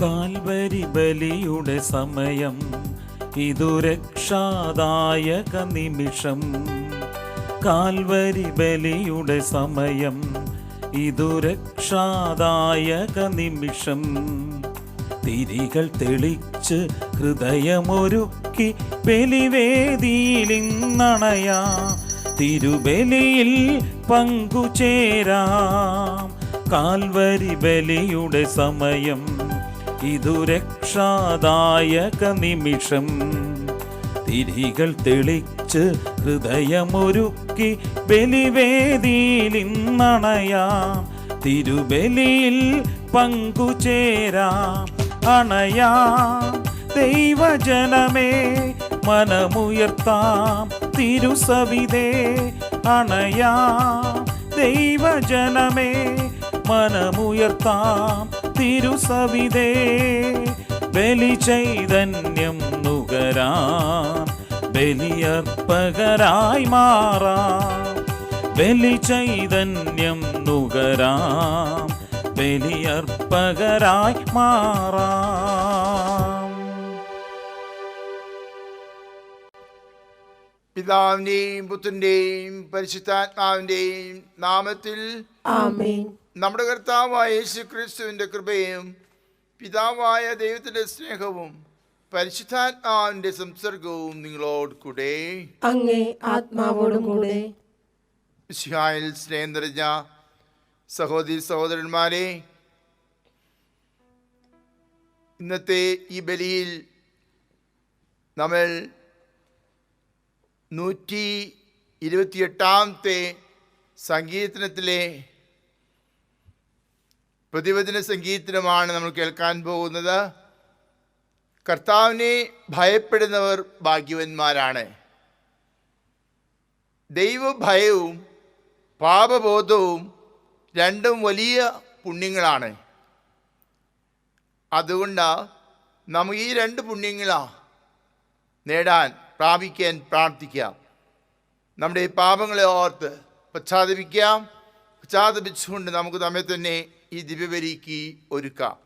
Calvary ബലിയുടെ സമയം, ഇതു രക്ഷാദായക നിമിഷം. കാൽവരി ബലിയുടെ സമയം, ഇതു രക്ഷാദായക നിമിഷം. തിരികൾ തെളിച്ച് ഹൃദയമൊരുക്കി ബലിവേദിയിലിന്നണയാം, തിരുബലിയിൽ പങ്കുചേരാം. കാൽവരി ബലിയുടെ സമയം, ഇതു രക്ഷാദായക നിമിഷം. തിരികൾ തെളിച്ച് ഹൃദയമൊരുക്കി ബലിവേദിയിലിന്നണയാം, തിരുബലിയിൽ പങ്കുചേരാം. അണയാം ദൈവജനമേ, മനമുയർത്താം തിരുസവിധേ. അണയാം ദൈവജനമേ, മനമുയർത്താം തിരുസവിധേ. ബലി ചൈതന്യം നുകരാം, ബലിയർപ്പകരായി മാറാം. ബലി ചൈതന്യം നുകരാം, ബലിയർപ്പകരായി മാറാം. പിതാവിന്റെയും പുത്രന്റെയും പരിശുദ്ധാത്മാവിന്റെയും നാമത്തിൽ ആമേൻ. നമ്മുടെ കർത്താവായ യേശുക്രിസ്തുവിന്റെ കൃപയും പിതാവായ ദൈവത്തിന്റെ സ്നേഹവും പരിശുദ്ധാത്മാവിന്റെ സംസർഗവും നിങ്ങളോട് കൂടെ അങ്ങേ ആത്മാവോടും കൂടെ. മിശിഹായിൽ സ്നേഹം നിറഞ്ഞ സഹോദരി സഹോദരന്മാരെ, ഇന്നത്തെ ഈ ബലിയിൽ നമ്മൾ 128-ാമത്തെ സങ്കീർത്തനത്തിലെ പ്രതിവചന സംഗീതമാണ് നമ്മൾ കേൾക്കാൻ പോകുന്നത്. കർത്താവിനെ ഭയപ്പെടുന്നവർ ഭാഗ്യവാന്മാരാണ്. ദൈവഭയവും പാപബോധവും രണ്ടും വലിയ പുണ്യങ്ങളാണ്. അതുകൊണ്ട് നമുക്ക് ഈ രണ്ട് പുണ്യങ്ങളാ നേടാൻ പ്രാപിക്കാൻ പ്രാർത്ഥിക്കാം. നമ്മുടെ പാപങ്ങളെ ഓർത്ത് പശ്ചാത്തപിക്കാം. പശ്ചാത്തപിച്ചുകൊണ്ട് നമുക്ക് നമ്മെ തന്നെ ഈ ദിവ്യബലിക്ക് ഒരുക്കാം.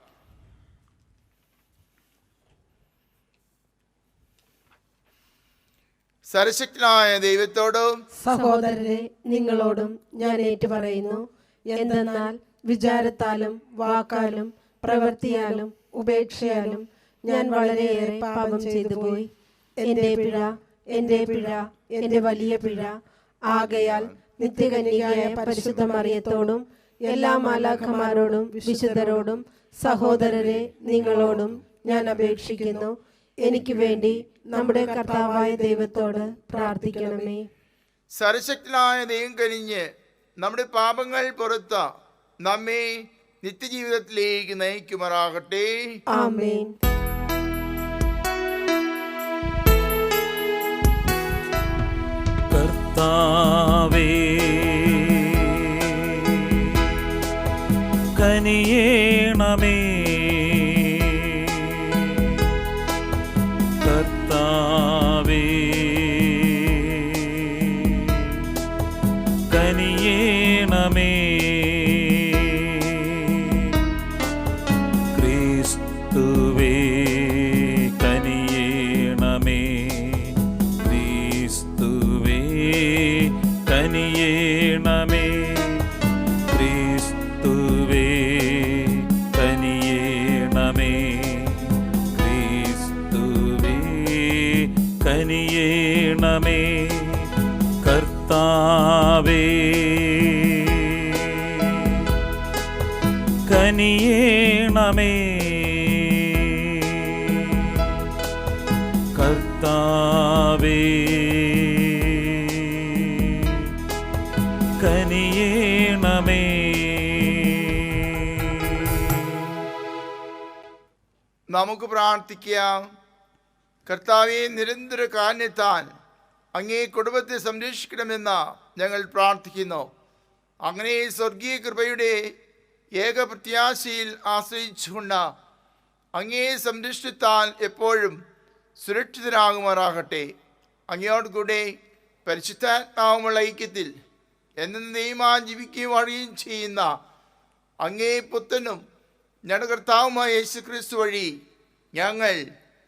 സർവശക്തനായ ദൈവത്തോടും സഹോദരരെ നിങ്ങളോടും ഞാൻ ഏറ്റുപറയുന്നു. എന്തെന്നാൽ വിചാരത്താലും വാക്കാലും പ്രവൃത്തിയാലും ഉപേക്ഷയാലും ഞാൻ വളരെയേറെ പാപം ചെയ്തു പോയി. എൻ്റെ പിഴ, എൻ്റെ പിഴ, എൻ്റെ വലിയ പിഴ. ആകയാൽ നിത്യകന്യകയായ പരിശുദ്ധ മറിയത്തോടും എല്ലാ മാലാഖമാരോടും വിശുദ്ധരോടും സഹോദരരെ നിങ്ങളോടും ഞാൻ അപേക്ഷിക്കുന്നു, എനിക്ക് വേണ്ടി നമ്മുടെ കർത്താവായ ദൈവത്തോട് പ്രാർത്ഥിക്കണമേ. സർവശക്തനായ ദൈവം കനിഞ്ഞ് നമ്മുടെ പാപങ്ങൾ പുറത്ത് നമ്മെ നിത്യജീവിതത്തിലേക്ക് നയിക്കുമാറാകട്ടെ. ആമേൻ. കർത്താവേ കനിയേണമേ, കർത്താവേ കനിയേണമേ. ക്രിസ്തുവേ കനിയേണമേ, ക്രിസ്തുവേ കനിയേണമേ, ക്രിസ്തുവേ കനിയേണമേ, ക്രിസ്തുവേ കനിയേണമേ. കർത്താവേ കനിയേണമേ, കർത്താവേ കനിയേണമേ. നമുക്ക് പ്രാർത്ഥിക്കാം. കർത്താവെ, നിരന്തര കാരുണ്യത്താൽ അങ്ങേ കുടുംബത്തെ സംരക്ഷിക്കണമെന്ന് ഞങ്ങൾ പ്രാർത്ഥിക്കുന്നു. അങ്ങനെ സ്വർഗീയ കൃപയുടെ ഏക പ്രത്യാശയിൽ ആശ്രയിച്ചുകൊണ്ട് അങ്ങേ സംരക്ഷണത്താൽ എപ്പോഴും സുരക്ഷിതരാകുമാറാകട്ടെ. അങ്ങയോടുകൂടെ പരിശുദ്ധാത്മാവുമുള്ള ഐക്യത്തിൽ എന്നേക്കുമായി ജീവിക്കുകയും അറിയുകയും ചെയ്യുന്ന അങ്ങേ പുത്രനും ഞങ്ങളുടെ കർത്താവുമായ യേശു ക്രിസ്തു വഴി ഞങ്ങൾ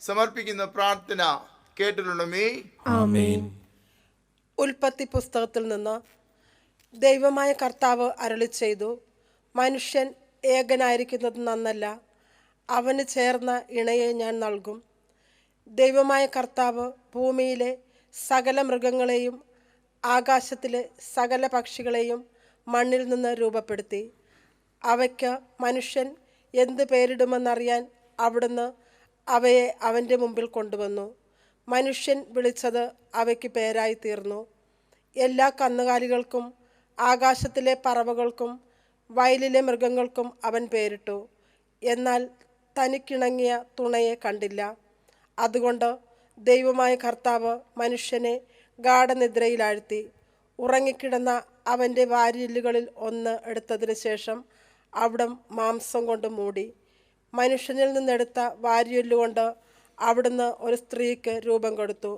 സമർപ്പിക്കുന്ന പ്രാർത്ഥന കേട്ടിട്ടുണ്ടമേ. ആമേൻ. ഉൽപ്പത്തി പുസ്തകത്തിൽ നിന്ന് ദൈവമായ കർത്താവ് അരുളി ചെയ്തു, മനുഷ്യൻ ഏകനായിരിക്കുന്നത് നന്നല്ല, അവന് ചേർന്ന ഇണയെ ഞാൻ നൽകും. ദൈവമായ കർത്താവ് ഭൂമിയിലെ സകല മൃഗങ്ങളെയും ആകാശത്തിലെ സകല പക്ഷികളെയും മണ്ണിൽ നിന്ന് രൂപപ്പെടുത്തി. അവയ്ക്ക് മനുഷ്യൻ എന്ത് പേരിടുമെന്നറിയാൻ അവിടുന്ന് അവയെ അവൻ്റെ മുമ്പിൽ കൊണ്ടുവന്നു. മനുഷ്യൻ വിളിച്ചത് അവയ്ക്ക് പേരായി തീർന്നു. എല്ലാ കന്നുകാലികൾക്കും ആകാശത്തിലെ പറവകൾക്കും വയലിലെ മൃഗങ്ങൾക്കും അവൻ പേരിട്ടു. എന്നാൽ തനിക്കിണങ്ങിയ തുണയെ കണ്ടില്ല. അതുകൊണ്ട് ദൈവമായ കർത്താവ് മനുഷ്യനെ ഗാഢനിദ്രയിലാഴ്ത്തി. ഉറങ്ങിക്കിടന്ന അവൻ്റെ വാരിയെല്ലുകളിൽ ഒന്ന് എടുത്തതിന് ശേഷം അവിടം മാംസം കൊണ്ട് മൂടി. മനുഷ്യനിൽ നിന്നെടുത്ത വാരിയെല്ലുകൊണ്ട് അവിടുന്ന് ഒരു സ്ത്രീക്ക് രൂപം കൊടുത്തു.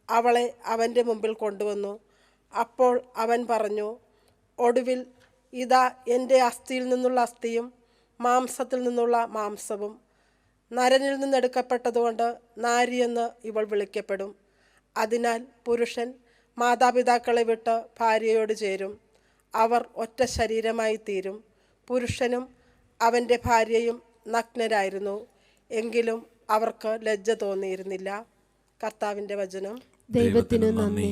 അവളെ അവൻ്റെ മുമ്പിൽ കൊണ്ടുവന്നു. അപ്പോൾ അവൻ പറഞ്ഞു, ഒടുവിൽ ഇതാ എൻ്റെ അസ്ഥിയിൽ നിന്നുള്ള അസ്ഥിയും മാംസത്തിൽ നിന്നുള്ള മാംസവും. നരനിൽ നിന്നെടുക്കപ്പെട്ടതുകൊണ്ട് നാരിയെന്ന് ഇവൾ വിളിക്കപ്പെടും. അതിനാൽ പുരുഷൻ മാതാപിതാക്കളെ വിട്ട് ഭാര്യയോട് ചേരും, അവർ ഒറ്റ ശരീരമായി തീരും. പുരുഷനും അവൻ്റെ ഭാര്യയും നഗ്നരായിരുന്നു, എങ്കിലും അവർക്ക് ലജ്ജ തോന്നിയിരുന്നില്ല. കർത്താവിൻ്റെ വചനം. ദൈവത്തിനു നന്ദി.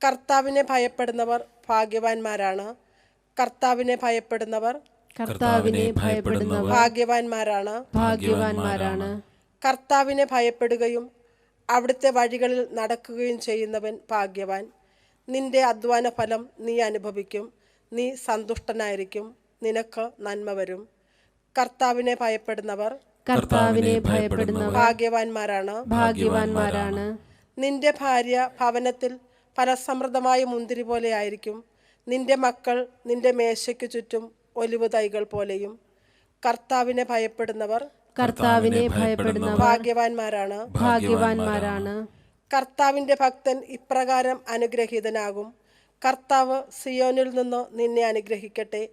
കർത്താവിനെ ഭയപ്പെടുന്നവർ ഭാഗ്യവാന്മാരാണ്. കർത്താവിനെ ഭയപ്പെടുന്നവർ ഭാഗ്യവാന്മാരാണ്. കർത്താവിനെ ഭയപ്പെടുകയും അവിടുത്തെ വഴികളിൽ നടക്കുകയും ചെയ്യുന്നവൻ ഭാഗ്യവാൻ. നിന്റെ അധ്വാന ഫലം നീ അനുഭവിക്കും. നീ സന്തുഷ്ടനായിരിക്കും. നിനക്ക് നന്മ വരും. കർത്താവിനെ ഭയപ്പെടുന്നവർ ഭാഗ്യവാന്മാരാണ്. നിന്റെ ഭാര്യ ഭവനത്തിൽ ഫലസമൃദ്ധമായ മുന്തിരി പോലെ ആയിരിക്കും. നിന്റെ മക്കൾ നിന്റെ മേശയ്ക്ക് ചുറ്റും ഒലിവ് തൈകൾ പോലെയും. കർത്താവിനെ ഭയപ്പെടുന്നവർ ഭാഗ്യവാന്മാരാണ്. കർത്താവിൻ്റെ ഭക്തൻ ഇപ്രകാരം അനുഗ്രഹീതനാകും. കർത്താവ് സിയോനിൽ നിന്ന് നിന്നെ അനുഗ്രഹിക്കട്ടെ.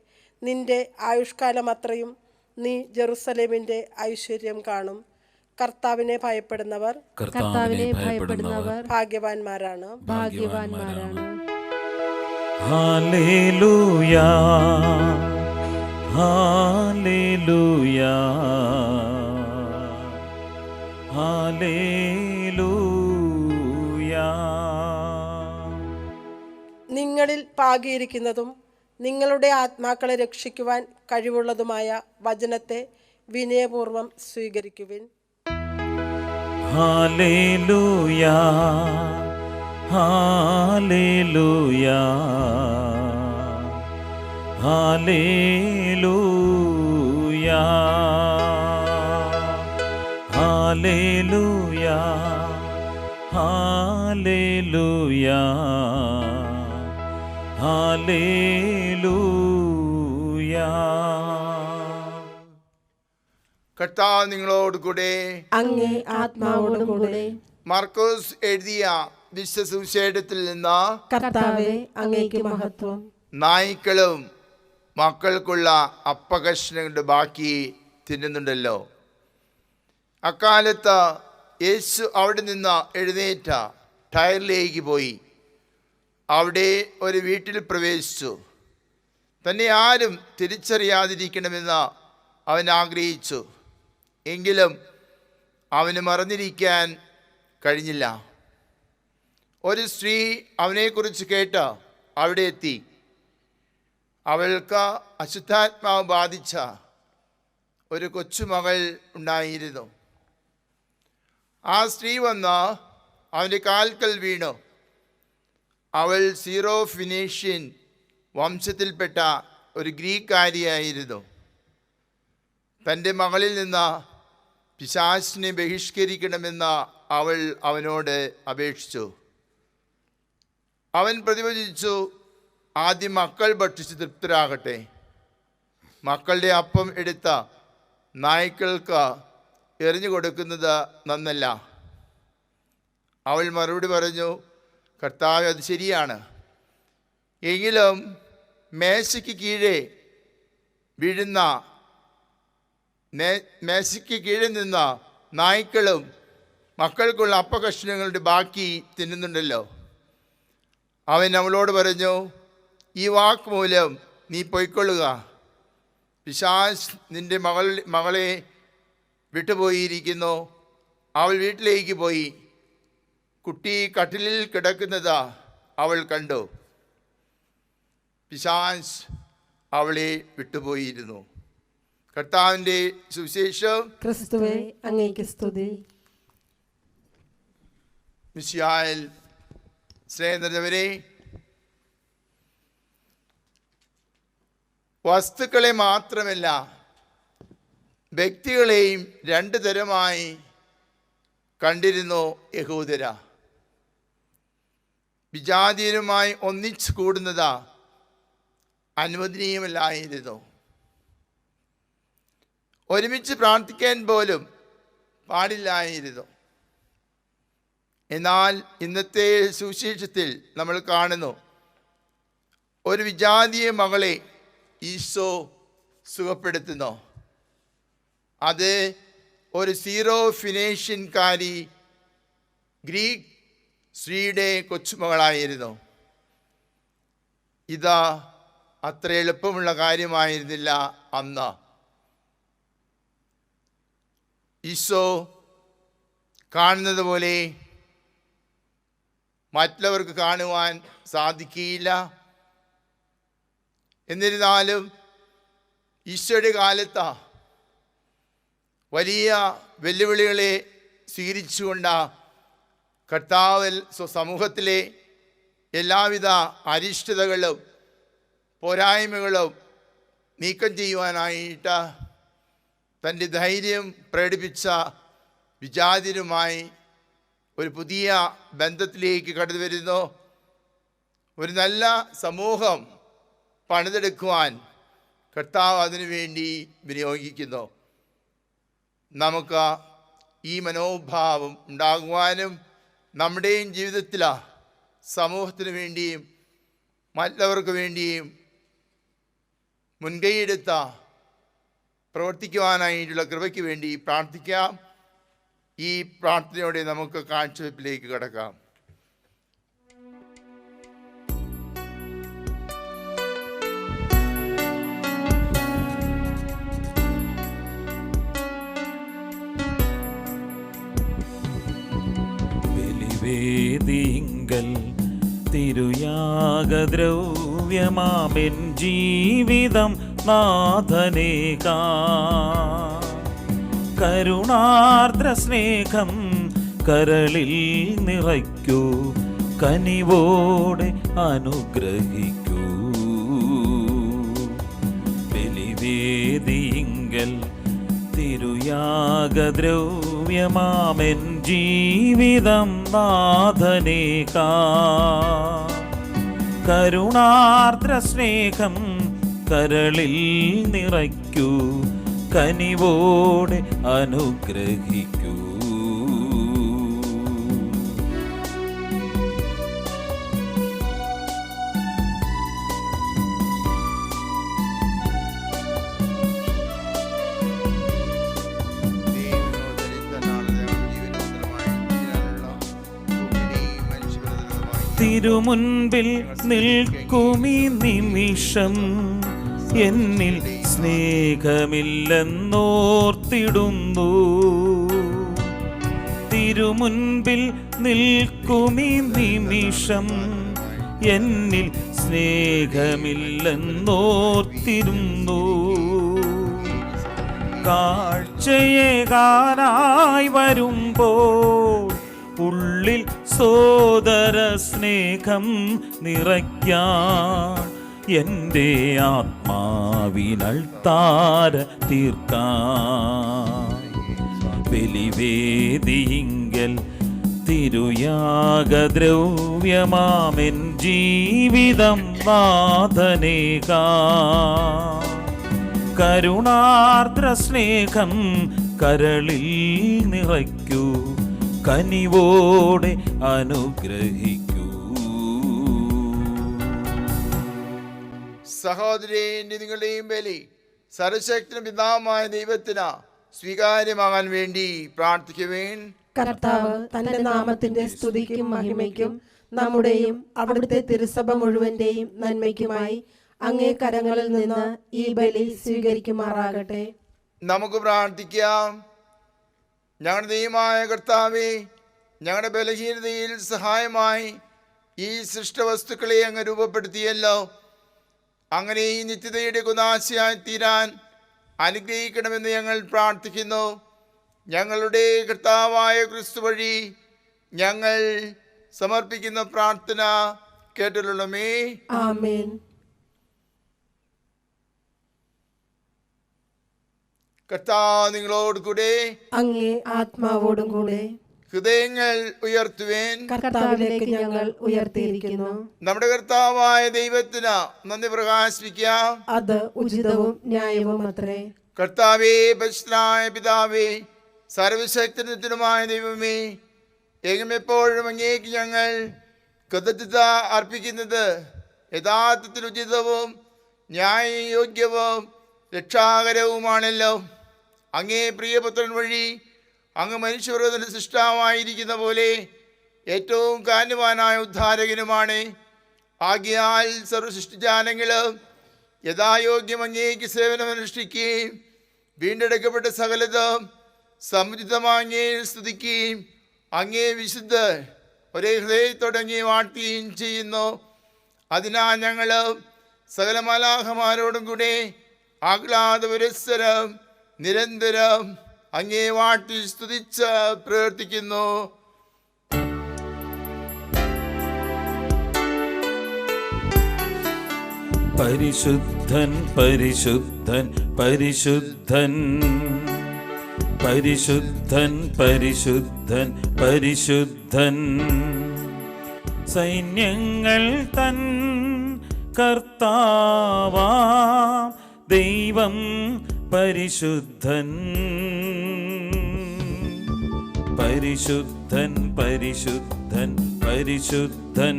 നിന്റെ ആയുഷ്കാലം അത്രയും നീ ജെറുസലേമിൻ്റെ ഐശ്വര്യം കാണും. കർത്താവിനെ ഭയപ്പെടുന്നവർ ഭാഗ്യവാന്മാരാണ്. ഹല്ലേലൂയാ, ഹല്ലേലൂയാ, ഹല്ലേലൂയാ. നിങ്ങളിൽ പാകിയിരിക്കുന്നതും നിങ്ങളുടെ ആത്മാക്കളെ രക്ഷിക്കുവാൻ കഴിവുള്ളതുമായ വചനത്തെ വിനയപൂർവം സ്വീകരിക്കുവിൻ. ഹല്ലേലൂയാ, ഹല്ലേലൂയാ, ഹല്ലേലൂയാ, ഹല്ലേലൂയാ, ഹല്ലേലൂയാ, ഹല്ലേലൂയാ. കർത്താവ് നിങ്ങളോട് കൂടെ, അങ്ങേ ആത്മാവോടും കൂടെ. മാർക്കോസ് എഴുതിയ വിശുദ്ധ സുവിശേഷത്തിൽ നിന്ന്. കർത്താവേ, അങ്ങേക്ക് മഹത്വം. നായ്ക്കളും മക്കൾക്കുള്ള അപ്പകഷ്ണങ്ങളുടെ ബാക്കി തിന്നുന്നുണ്ടല്ലോ. അക്കാലത്ത് യേശു അവിടെ നിന്ന് എഴുന്നേറ്റ ടയറിലേക്ക് പോയി. അവിടെ ഒരു വീട്ടിൽ പ്രവേശിച്ചു. തന്നെ ആരും തിരിച്ചറിയാതിരിക്കണമെന്ന് അവൻ ആഗ്രഹിച്ചു. എങ്കിലും അവന് മറന്നിരിക്കാൻ കഴിഞ്ഞില്ല. ഒരു സ്ത്രീ അവനെക്കുറിച്ച് കേട്ട് അവിടെ എത്തി. അവൾക്ക് അശുദ്ധാത്മാവ് ബാധിച്ച ഒരു കൊച്ചുമകൾ ഉണ്ടായിരുന്നു. ആ സ്ത്രീ വന്ന് അവൻ്റെ കാൽക്കൽ വീണു. അവൾ സീറോ ഫിനീഷ്യൻ വംശത്തിൽപ്പെട്ട ഒരു ഗ്രീക്കാരിയായിരുന്നു. തൻ്റെ മകളിൽ നിന്ന് പിശാചിനെ ബഹിഷ്കരിക്കണമെന്ന് അവൾ അവനോട് അപേക്ഷിച്ചു. അവൻ പ്രതിവചിച്ചു, ആദ്യം മക്കൾ ഭക്ഷിച്ച് തൃപ്തരാകട്ടെ. മക്കളുടെ അപ്പം എടുത്ത നായ്ക്കൾക്ക് എറിഞ്ഞു കൊടുക്കുന്നത് നന്നല്ല. അവൾ മറുപടി പറഞ്ഞു, കർത്താവേ, അത് ശരിയാണ്. എങ്കിലും മേശയ്ക്ക് കീഴെ വീഴുന്ന മേശയ്ക്ക് കീഴിൽ നിന്ന നായ്ക്കളും മക്കൾക്കുള്ള അപ്പകഷ്ണങ്ങളുടെ ബാക്കി തിന്നുന്നുണ്ടല്ലോ. അവൻ അവളോട് പറഞ്ഞു, ഈ വാക്ക് മൂലം നീ പൊയ്ക്കൊള്ളുക, പിശാച് നിന്റെ മകളെ വിട്ടുപോയിരിക്കുന്നു. അവൾ വീട്ടിലേക്ക് പോയി. കുട്ടി കട്ടിലിൽ കിടക്കുന്നത് അവൾ കണ്ടു. പിശാച് അവളെ വിട്ടുപോയിരുന്നു. കർത്താവിൻ്റെ സുവിശേഷം. ക്രിസ്തുവേ, അങ്ങേക്ക് സ്തുതി. മിശിഹായിൽ സ്നേഹം നിറഞ്ഞവരെ, വസ്തുക്കളെ മാത്രമല്ല വ്യക്തികളെയും രണ്ട് തരമായി കണ്ടിരുന്നു യഹൂദര. വിജാതീയരുമായി ഒന്നിച്ചു കൂടുന്നത് അനുവദനീയമല്ലായിരുന്നു. ഒരുമിച്ച് പ്രാർത്ഥിക്കാൻ പോലും പാടില്ലായിരുന്നു. എന്നാൽ ഇന്നത്തെ സുവിശേഷത്തിൽ നമ്മൾ കാണുന്നു, ഒരു വിജാതീയ മകളെ ഈശോ സുഖപ്പെടുത്തുന്നു. അത് ഒരു സീറോ ഫിനേഷ്യൻകാരി ഗ്രീക്ക് സ്ത്രീയുടെ കൊച്ചുമകളായിരുന്നു. ഇത് അത്ര എളുപ്പമുള്ള കാര്യമായിരുന്നില്ല അന്ന്. ഈശോ കാണുന്നത് പോലെ മറ്റുള്ളവർക്ക് കാണുവാൻ സാധിക്കുകയില്ല. എന്നിരുന്നാലും ഈശോയുടെ കാലത്ത് വലിയ വെല്ലുവിളികളെ സ്വീകരിച്ചുകൊണ്ട് കർത്താവ് സമൂഹത്തിലെ എല്ലാവിധ അരിഷ്ടതകളും പോരായ്മകളും നീക്കം ചെയ്യുവാനായിട്ട് തൻ്റെ ധൈര്യം പ്രകടിപ്പിച്ച വിജാതിരുമായി ഒരു പുതിയ ബന്ധത്തിലേക്ക് കടന്നു വരുന്നു. ഒരു നല്ല സമൂഹം പണിതെടുക്കുവാൻ കർത്താവ് അതിനു വേണ്ടി വിനിയോഗിക്കുന്നു. നമുക്ക് ഈ മനോഭാവം ഉണ്ടാകുവാനും നമ്മുടെയും ജീവിതത്തിൽ സമൂഹത്തിന് വേണ്ടിയും മറ്റുള്ളവർക്ക് വേണ്ടിയും മുൻകൈയെടുത്ത പ്രവർത്തിക്കുവാനായിട്ടുള്ള കൃപയ്ക്ക് വേണ്ടി പ്രാർത്ഥിക്കാം. ഈ പ്രാർത്ഥനയോടെ നമുക്ക് കാഴ്ചവെപ്പിലേക്ക് കടക്കാം. ബലിവേദിങ്കൽ തിരുയാഗദ്രവ്യമാമെൻ ജീവിതം നാഥനേകാ, കരുണാർദ്ര സ്നേഹം കരളിൽ നിറയ്ക്കൂ, കനിവോടെ അനുഗ്രഹിക്കൂ. ബലിവേദിങ്കൽ തിരുയാഗദ്രവ്യമാമെൻ ജീവിതം നാഥനേകാ, കരുണാർദ്ര സ്നേഹം കരളിൽ നിറയ്ക്കൂ, കനിവോടെ അനുഗ്രഹിക്കൂ. തിരുമുൻപിൽ നിൽക്കുമീ നിമിഷം എന്നിൽ സ്നേഹമില്ലെന്നോർത്തിടുന്നു. തിരുമുൻപിൽ നിൽക്കുമീ നിമിഷം എന്നിൽ സ്നേഹമില്ലെന്നോർത്തിരുന്നു. കാഴ്ചയേകാനായി വരുമ്പോൾ ഉള്ളിൽ സോദര സ്നേഹം നിറയ്ക്കാൻ എൻ്റെ ആത്മാവിനൾത്താര തീർക്കാൻ. ബലിവേദിങ്കൽ തിരുയാഗദ്രവ്യമാമെൻ ജീവിതം നാഥനേകാ, കരുണാർദ്ര സ്നേഹം കരളിൽ നിറയ്ക്കൂ, കനിവോടെ അനുഗ്രഹിക്കൂ. സഹോദരേ, നിങ്ങളുടെയും ബലി സർവശക്തനും പിതാവുമായ ദൈവത്തിന് സ്വീകാര്യമാകാൻ വേണ്ടി പ്രാർത്ഥിക്കുവേൻ. കർത്താവ് തന്റെ നാമത്തിന്റെ സ്തുതിക്കും മഹിമയ്ക്കും നമ്മുടെയും അവിടുത്തെ തിരുസഭ മുഴുവന്റെയും നന്മയ്ക്കുമായി അങ്ങേ കരങ്ങളിൽ നിന്ന് ഈ ബലി സ്വീകരിക്കുമാറാകട്ടെ. നമുക്ക് പ്രാർത്ഥിക്കാം. ഞങ്ങളുടെ ദൈവമായ കർത്താവേ, ഞങ്ങളുടെ ബലഹീനതയിൽ സഹായമായി ഈ സൃഷ്ടവസ്തുക്കളെ അങ്ങ് രൂപപ്പെടുത്തിയല്ലോ. അങ്ങനെ ഈ നിത്യതയുടെ കുദാശയായി തീരാൻ അനുഗ്രഹിക്കണമെന്ന് ഞങ്ങൾ പ്രാർത്ഥിക്കുന്നു. ഞങ്ങളുടെ കർത്താവായ ക്രിസ്തു വഴി ഞങ്ങൾ സമർപ്പിക്കുന്ന പ്രാർത്ഥന കേട്ടരുളണമേ. ആമേൻ. കർത്താവ് നിങ്ങളോട് കൂടെ, അങ്ങേ ആത്മാവോടും കൂടെ. ഹൃദയങ്ങൾ ഉയർത്തുവേൻ. കർത്താവിലേക്ക് ഞങ്ങൾ ഉയർത്തിയിരിക്കുന്നു. നമ്മുടെ കർത്താവായ ദൈവത്തിന് നന്ദി പ്രകാശിപ്പിക്കാം. അത് ഉചിതവും ന്യായവും അത്രേ. കർത്താവേ, പരിശുദ്ധനായ പിതാവേ, സർവശക്തനുമായ ദൈവമേ, എങ്ങുമെപ്പോഴും അങ്ങേക്ക് ഞങ്ങൾ കൃതജ്ഞത അർപ്പിക്കുന്നത് യഥാർത്ഥത്തിൽ ഉചിതവും ന്യായയോഗ്യവും രക്ഷാകരവുമാണല്ലോ. അങ്ങേ പ്രിയപുത്രൻ വഴി അങ്ങ് മനുഷ്യവർഗത്തിൻ്റെ സൃഷ്ടാവായിരിക്കുന്ന പോലെ ഏറ്റവും കാന്യവാനായ ഉദ്ധാരകനുമാണ്. ആകയാൽ സർവസൃഷ്ടിജാലങ്ങളും യഥായോഗ്യം അങ്ങേക്ക് സേവനമനുഷ്ഠിക്കുകയും വീണ്ടെടുക്കപ്പെട്ട സകലതും സമുചിതമായി അങ്ങേ സ്തുതിക്കുകയും അങ്ങേ വിശുദ്ധ ഒരേ ഹൃദയത്തോടെ അങ്ങേ വാഴ്ത്തുകയും ചെയ്യുന്നു. അതിനാൽ ഞങ്ങൾ സകല മാലാഖമാരോടും കൂടെ ആഹ്ലാദപുരസ്സരം നിരന്തരം അങ്ങേ വാഴ്ത്തി സ്തുതിച്ച് പ്രവർത്തിക്കുന്നു. പരിശുദ്ധൻ പരിശുദ്ധൻ പരിശുദ്ധൻ പരിശുദ്ധൻ പരിശുദ്ധൻ പരിശുദ്ധൻ സൈന്യങ്ങൾ തൻ കർത്താവാം ദൈവം പരിശുദ്ധൻ പരിശുദ്ധൻ പരിശുദ്ധൻ പരിശുദ്ധൻ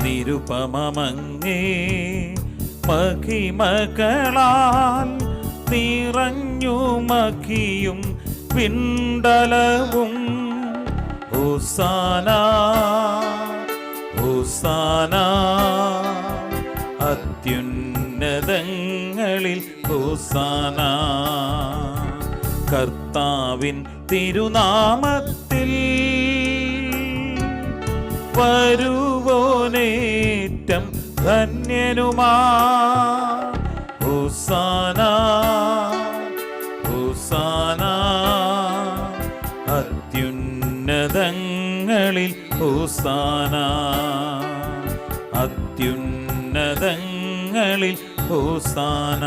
നിരുപമമങ്ങേ മഹിമകളാൽ നിറഞ്ഞു മഖിയും പിണ്ടലവും ഹോസാന ഹോസാന അത്യുന്നതങ്ങളിൽ ഹോസാന കർത്താവിൻ തിരുനാമത്തിൽ വരുവോനേറ്റം ധന്യനുമാ ഹോസാന ഹോസാന അത്യുന്നതങ്ങളിൽ ഹോസാന അത്യുന്നതങ്ങളിൽ ഹോസാന.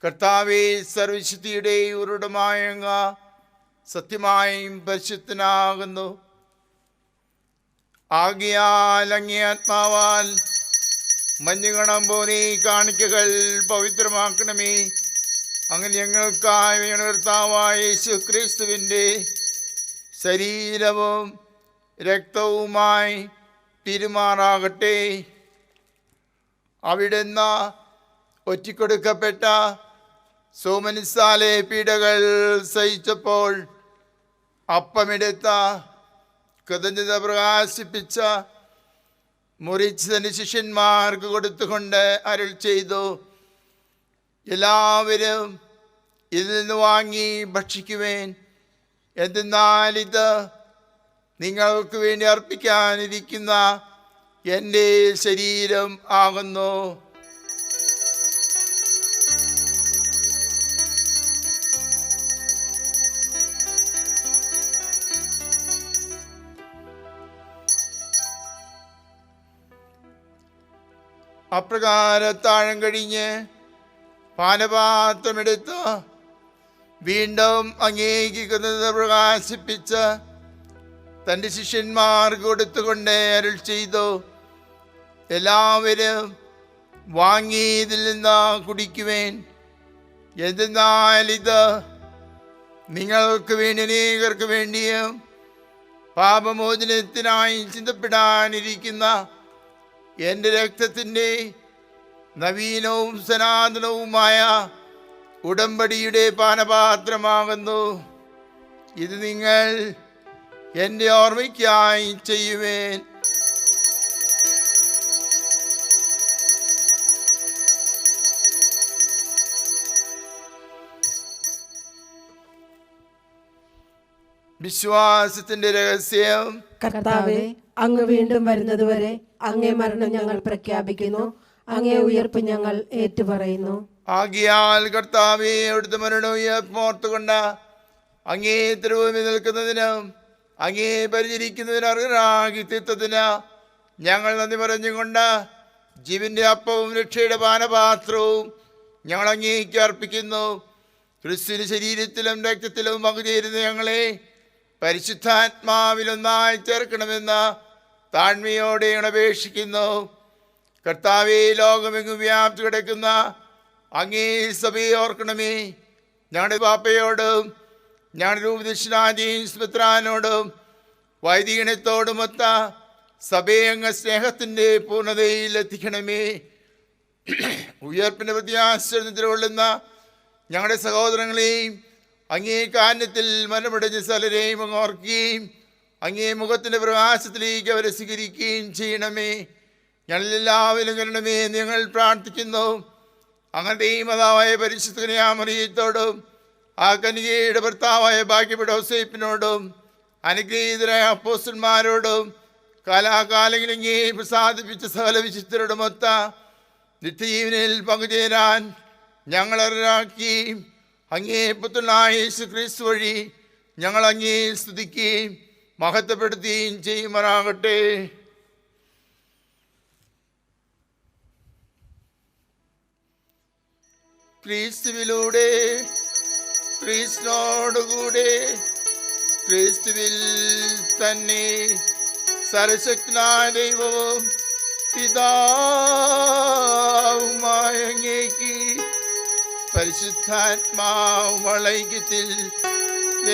കർത്താവേ, സർവശക്തിയുടെ ഉറവിടമായ അങ്ങ് സത്യമായും പരിശുദ്ധനാകുന്നു. ആകയാൽ അങ്ങേ ആത്മാവാൽ മഞ്ഞുകണം പോലെ കാണിക്കകൾ പവിത്രമാക്കണമേ. അങ്ങനെ ഞങ്ങൾക്കായി കർത്താവായ യേശു ക്രിസ്തുവിൻ്റെ ശരീരവും രക്തവുമായി പെരുമാറാകട്ടെ. അവിടുന്ന് ഒറ്റിക്കൊടുക്കപ്പെട്ട സോമനിസാലെ പീഡകൾ സഹിച്ചപ്പോൾ അപ്പമെടുത്ത കൃതജ്ഞത പ്രകാശിപ്പിച്ച മുറിച്ച് തന്റെ ശിഷ്യന്മാർക്ക് കൊടുത്തുകൊണ്ട് അരുൾ ചെയ്തു, എല്ലാവരും ഇതിൽ നിന്ന് വാങ്ങി ഭക്ഷിക്കുവേൻ. എന്തെന്നാൽ ഇത് നിങ്ങൾക്ക് വേണ്ടി അർപ്പിക്കാനിരിക്കുന്ന എൻ്റെ ശരീരം ആകുന്നു. അപ്രകാരത്താഴം കഴിഞ്ഞ് പാനപാത്രമെടുത്ത് വീണ്ടും അങ്ങേക്കുന്നത് പ്രകാശിപ്പിച്ച് തൻ്റെ ശിഷ്യന്മാർക്ക് കൊടുത്തുകൊണ്ട് അരുൾ ചെയ്തു, എല്ലാവരും വാങ്ങി ഇതിൽ നിന്ന് കുടിക്കുവേൻ. എന്തെന്നാൽ ഇത് നിങ്ങൾക്ക് വേണ്ടി അനേകർക്ക് വേണ്ടിയും പാപമോചനത്തിനായി ചിന്തപ്പെടാനിരിക്കുന്ന എൻ്റെ രക്തത്തിൻ്റെ നവീനവും സനാതനവുമായ ഉടമ്പടിയുടെ പാനപാത്രമാകുന്നു. ഇത് നിങ്ങൾ എൻ്റെ ഓർമ്മയ്ക്കായി ചെയ്യുവേൻ. വിശ്വാസത്തിന്റെ രഹസ്യം. കർത്താവേ, അങ്ങ് വീണ്ടും വരുന്നതുവരെ അങ്ങേ മരണം ഞങ്ങൾ പ്രഖ്യാപിക്കുന്നു, അങ്ങേ ഉയർപ്പ് ഞങ്ങൾ ഏറ്റുപറയുന്നു. ആകിയാൽ കർത്താവേ, അവിടുത്തെ മരണവും ഓർത്തുകൊണ്ട് അങ്ങേ തിരുഭൂമി നിൽക്കുന്നതിനും അങ്ങേ പരിചരിക്കുന്നതിന് അർഹരാകി തീർത്തതിന് ഞങ്ങൾ നന്ദി പറഞ്ഞുകൊണ്ട് ജീവന്റെ അപ്പവും രക്ഷയുടെ പാനപാത്രവും ഞങ്ങൾ അങ്ങേക്ക് അർപ്പിക്കുന്നു. ക്രിസ്തുവിന്റെ ശരീരത്തിലും രക്തത്തിലും പങ്കുചേരുന്ന ഞങ്ങളെ പരിശുദ്ധാത്മാവിലൊന്നായി ചേർക്കണമെന്ന് താഴ്മയോടെ അപേക്ഷിക്കുന്നു. കർത്താവേ, ലോകമെങ്ങും വ്യാപ്തി കിടക്കുന്ന അങ്ങേ സഭയെ ഓർക്കണമേ. ഞങ്ങളുടെ പാപ്പയോടും ഞങ്ങളുടെ രൂപദക്ഷിണാധീസ്മിത്രാനോടും വൈദികണത്തോടുമൊത്ത സഭയെ അങ്ങ് സ്നേഹത്തിൻ്റെ പൂർണ്ണതയിൽ എത്തിക്കണമേ. ഉയർപ്പിൻ്റെ പ്രത്യാശകൊള്ളുന്ന ഞങ്ങളുടെ സഹോദരങ്ങളെയും അങ്ങേ കാന്യത്തിൽ മരണമടഞ്ഞ സ്ഥലരെയും അങ്ങ് ഓർക്കുകയും അങ്ങേ മുഖത്തിൻ്റെ പ്രകാശത്തിലേക്ക് അവരെ സ്വീകരിക്കുകയും ചെയ്യണമേ. ഞങ്ങളെല്ലാവരും കരണമേ എന്ന് ഞങ്ങൾ പ്രാർത്ഥിക്കുന്നു. അങ്ങനത്തെ മാതാവായ പരിശുദ്ധ കന്യാമറിയത്തോടും ആ കന്യകയുടെ ഭർത്താവായ ഭാഗ്യപ്പെട്ട ഔസേപ്പിനോടും അനുഗ്രഹീതരായ അപ്പോസ്തലന്മാരോടും കാലാകാലങ്ങളിൽ അങ്ങേ പ്രസാദിപ്പിച്ച സകല വിശുദ്ധരോടുമൊത്ത നിത്യജീവനിൽ പങ്കുചേരാൻ ഞങ്ങൾ അർഹരാക്കി അങ്ങേ പുത്രനായ യേശു ക്രിസ്തു വഴി ഞങ്ങൾ അങ്ങേ സ്തുതിക്കുകയും മഹത്വപ്പെടുത്തുകയും ചെയ്യുമാറാകട്ടെ. ക്രിസ്തുവിലൂടെ, ക്രിസ്തുവിനോടുകൂടെ, ക്രിസ്തുവിൽ തന്നെ സർവശക്തനായ ദൈവവും പിതാവുമായ അങ്ങേക്ക് പരിശുദ്ധാത്മാവുമുള്ള ഐക്യത്തിൽ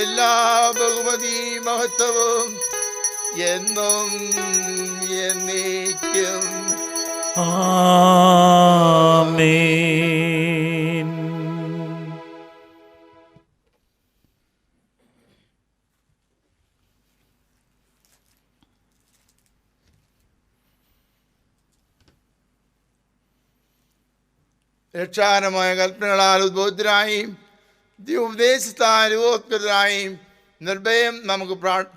എല്ലാ ബഹുമതി മഹത്വവും എന്നും എന്നേക്കും ആമേൻ. രക്ഷാകരമായ കൽപ്പനകളാൽ ഉദ്ബോധരായും ഉപദേശത്താൽ രൂപോത്കൃതരായും നിർഭയം നമുക്ക്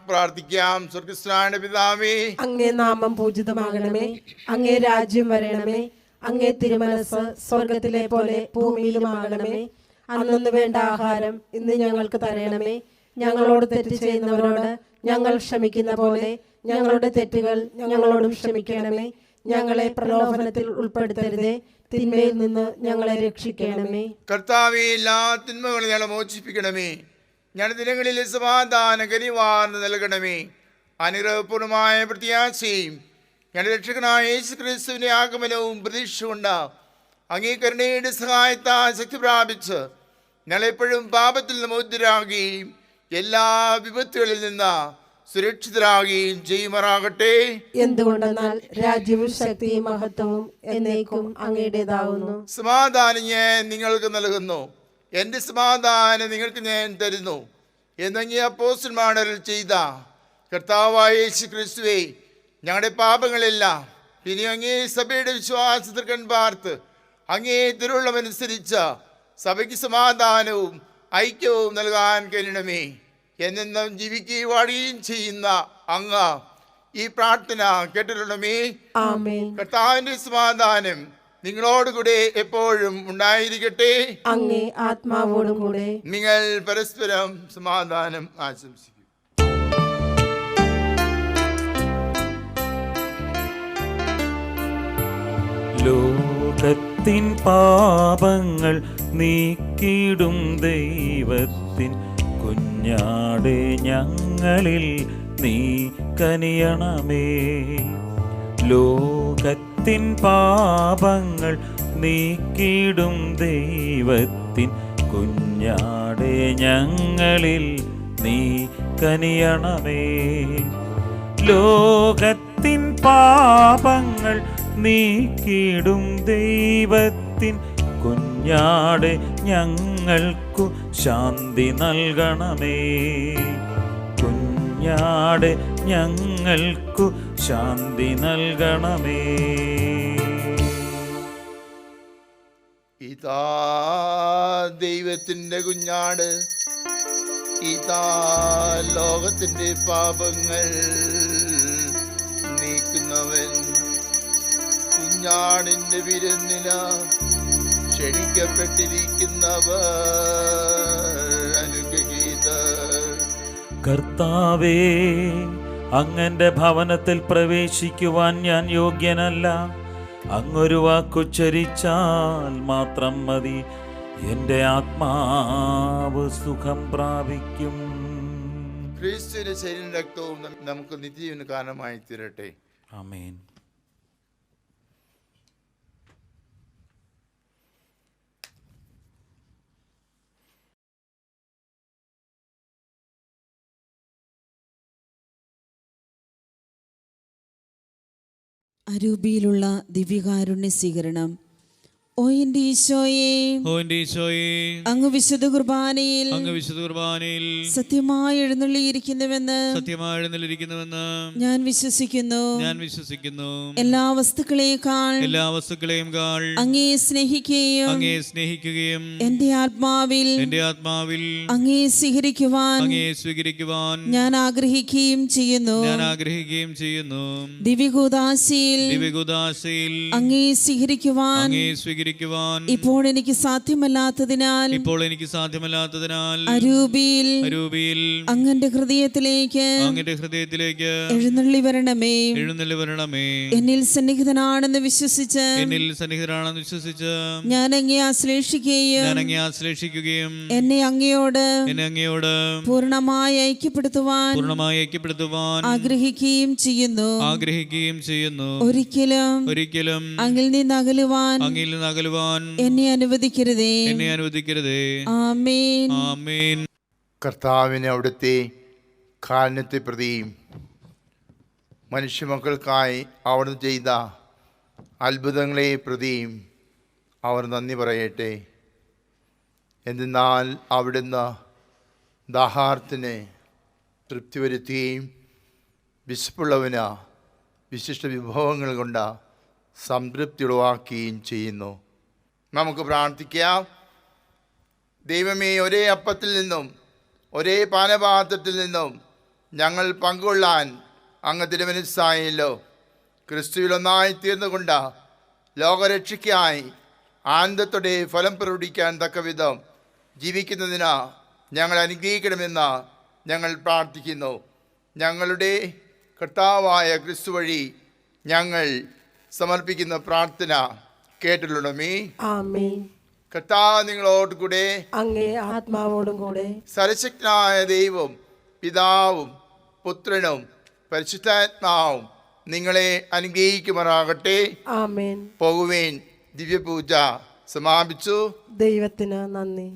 പ്രാർത്ഥിക്കാം. സ്വർഗസ്ഥനായ പിതാവേ, അങ്ങേ നാമം പൂജിതമാകണമേ, അങ്ങേ രാജ്യം വരണമേ, അങ്ങേ തിരുമനസ് സ്വർഗത്തിലെ പോലെ ഭൂമിയിലുമാകണമേ. അന്നു വേണ്ട ആഹാരം ഇന്ന് ഞങ്ങൾക്ക് തരണമേ. ഞങ്ങളോട് തെറ്റ് ചെയ്യുന്നവരോട് ഞങ്ങൾ ക്ഷമിക്കുന്ന പോലെ ഞങ്ങളുടെ തെറ്റുകൾ ഞങ്ങളോടും ക്ഷമിക്കണമേ. ഞങ്ങളെ പ്രലോഭനത്തിൽ ഉൾപ്പെടുത്തരുതേ, തിന്മയിൽ നിന്ന് ഞങ്ങളെ രക്ഷിക്കണമേ. കർത്താവേ, എല്ലാ തിന്മകളും ഞങ്ങളെ മോചിപ്പിക്കണമേ. ഞങ്ങളുടെ ദിനങ്ങളിൽ സമാധാന കനിവാർന്ന് നൽകണമേ. അനുഗ്രഹപൂർണമായ പ്രത്യാശയും ഞങ്ങളുടെ രക്ഷകനായ യേശു ക്രിസ്തുവിന്റെ ആഗമനവും പ്രതീക്ഷ കൊണ്ട് അങ്ങേ കരുണയുടെ സഹായത്താൽ ശക്തി പ്രാപിച്ച് ഞങ്ങളെപ്പോഴും പാപത്തിൽ നിന്ന് മോചിതരാകുകയും എല്ലാ വിപത്തുകളിൽ നിന്ന് സുരക്ഷിതരാകുകയും ചെയ്യുമാറാകട്ടെ. എന്തുകൊണ്ടെന്നാൽ രാജ്യവും ശക്തിയും മഹത്വവും എന്നേക്കും അങ്ങയുടേതാവുന്നു. സമാധാനം ഞാൻ നിങ്ങൾക്ക് നൽകുന്നു, എൻ്റെ സമാധാനം നിങ്ങൾക്ക് ഞാൻ തരുന്നു എന്നങ്ങേ അപ്പോസ്തലന്മാർ ചെയ്ത കർത്താവായ യേശു ക്രിസ്തുവേ, ഞങ്ങളുടെ പാപങ്ങളെല്ലാം ഇനി അങ്ങേ സഭയുടെ വിശ്വാസത്തിൽ കൺപാർത്ത് അങ്ങേ തിരുവുള്ളമനുസരിച്ച് സഭയ്ക്ക് സമാധാനവും ഐക്യവും നൽകാൻ കഴിയണമേ. എന്നെന്നും ജീവിക്കുകയും വാഴുകയും ചെയ്യുന്ന അങ്ങ് ഈ പ്രാർത്ഥന കേട്ടിട്ടുള്ളമേ. ആമേൻ. കർത്താവിന്റെ സമാധാനം നിങ്ങളോടുകൂടെ എപ്പോഴും ഉണ്ടായിരിക്കട്ടെ. അങ്ങേ ആത്മാവോടും കൂടെ. നിങ്ങൾ പരസ്പരം സമാധാനം ആശംസിക്കും. ലോകത്തിൻ പാപങ്ങൾ നീക്കിടും ദൈവത്തിൻ കുഞ്ഞാടെ ഞങ്ങളിൽ നീ കനിയണമേ. ലോകത്തിൻ പാപങ്ങൾ നീക്കിടും ദൈവത്തിൻ കുഞ്ഞാടെ ഞങ്ങളിൽ നീ കനിയണമേ. ലോകത്തിൻ പാപങ്ങൾ നീക്കിടും ദൈവത്തിൻ കുഞ്ഞാട് ഞങ്ങൾക്കു ശാന്തി നൽകണമേ. കുഞ്ഞാട് ഞങ്ങൾക്കു ശാന്തി നൽകണമേ. ഇതാ ദൈവത്തിൻ്റെ കുഞ്ഞാട്, ഇതാ ലോകത്തിൻ്റെ പാപങ്ങൾ നീക്കുന്നവൻ. കുഞ്ഞാടിൻ്റെ വിരുന്നിന് ക്ഷണിക്കപ്പെട്ടിരിക്കുന്നവർ അനുഗ്രഹീതർ. കർത്താവേ, അങ്ങന്റെ ഭവനത്തിൽ പ്രവേശിക്കുവാൻ ഞാൻ യോഗ്യനല്ല. അങ്ങൊരു വാക്കുച്ചരിച്ചാൽ മാത്രം മതി, എൻ്റെ ആത്മാവ് സുഖം പ്രാപിക്കും. ക്രിസ്തുവിന്റെ ശരീരം രക്തവും നമുക്ക് നിത്യജീവന് കാരണമായി തീരട്ടെ. ആമേൻ. അരൂപിയിലുള്ള ദിവ്യകാരുണ്യ സ്വീകരണം. ഓ എൻ്റെ ഈശോയേ, അങ്ങ് വിശുദ്ധ കുർബാനയിൽ സത്യമായി എഴുന്നള്ളിയിരിക്കുന്നുവെന്ന് ഞാൻ വിശ്വസിക്കുന്നു. എല്ലാ വസ്തുക്കളെയും അങ്ങയെ സ്നേഹിക്കുകയും എൻ്റെ ആത്മാവിൽ അങ്ങയെ സ്വീകരിക്കുവാൻ ഞാൻ ആഗ്രഹിക്കുകയും ചെയ്യുന്നു. ദിവ്യകൂദാശയിൽ അങ്ങയെ സ്വീകരിക്കുവാൻ ഇപ്പോൾ എനിക്ക് സാധ്യമല്ലാത്തതിനാൽ അരൂപിയിൽ അങ്ങന്റെ ഹൃദയത്തിലേക്ക് എഴുന്നള്ളി വരണമേ. എന്നിൽ സന്നിഹിതനാണെന്ന് വിശ്വസിച്ച് ഞാൻ അങ്ങയെ ആശ്ലേഷിക്കുകയും എന്നെ അങ്ങയോട് പൂർണ്ണമായി ഐക്യപ്പെടുത്തുവാൻ ആഗ്രഹിക്കുകയും ചെയ്യുന്നു. ഒരിക്കലും അങ്ങിൽ നിന്ന് അകലുവാൻ എന്നെ അനുവദിക്കരുതേ. ആമേൻ. കർത്താവിനെ അവിടുത്തെ കാരുണ്യത്തെ പ്രതിയും മനുഷ്യമക്കൾക്കായി അവിടുന്ന് ചെയ്ത അത്ഭുതങ്ങളെ പ്രതിയും അവർ നന്ദി പറയട്ടെ. എന്തെന്നാൽ അവിടുന്ന് ദാഹാർത്തിന് തൃപ്തി വരുത്തുകയും വിശപ്പുള്ളവന് വിശിഷ്ട വിഭവങ്ങൾ കൊണ്ട് സംതൃപ്തി ഉളവാക്കുകയും ചെയ്യുന്നു. നമുക്ക് പ്രാർത്ഥിക്കാം. ദൈവമേ, ഒരേ അപ്പത്തിൽ നിന്നും ഒരേ പാനപാത്രത്തിൽ നിന്നും ഞങ്ങൾ പങ്കുകൊള്ളാൻ അങ്ങ് തിരുമനസ്സായല്ലോ. ക്രിസ്തുവിൽ ഒന്നായി തീർന്നുകൊണ്ട് ലോകരക്ഷയ്ക്കായി ആനന്ദത്തോടെ ഫലം പ്രകടിക്കാൻ തക്കവിധം ജീവിക്കുന്നതിന് ഞങ്ങൾ അനുഗ്രഹിക്കണമെന്ന് ഞങ്ങൾ പ്രാർത്ഥിക്കുന്നു. ഞങ്ങളുടെ കർത്താവായ ക്രിസ്തു വഴി ഞങ്ങൾ സമർപ്പിക്കുന്ന പ്രാർത്ഥന കേട്ടിട്ടുള്ളമേ. ആമേൻ. കർത്താവ് നിങ്ങളോട് കൂടെ, അങ്ങേ ആത്മാവോടും കൂടെ. സർവശക്തനായ ദൈവം പിതാവും പുത്രനും പരിശുദ്ധാത്മാവും നിങ്ങളെ അനുഗ്രഹിക്കുമാറാകട്ടെ. ആമേൻ. പോകുവേൻ. ദിവ്യപൂജ സമാപിച്ചു. ദൈവത്തിന് നന്ദി.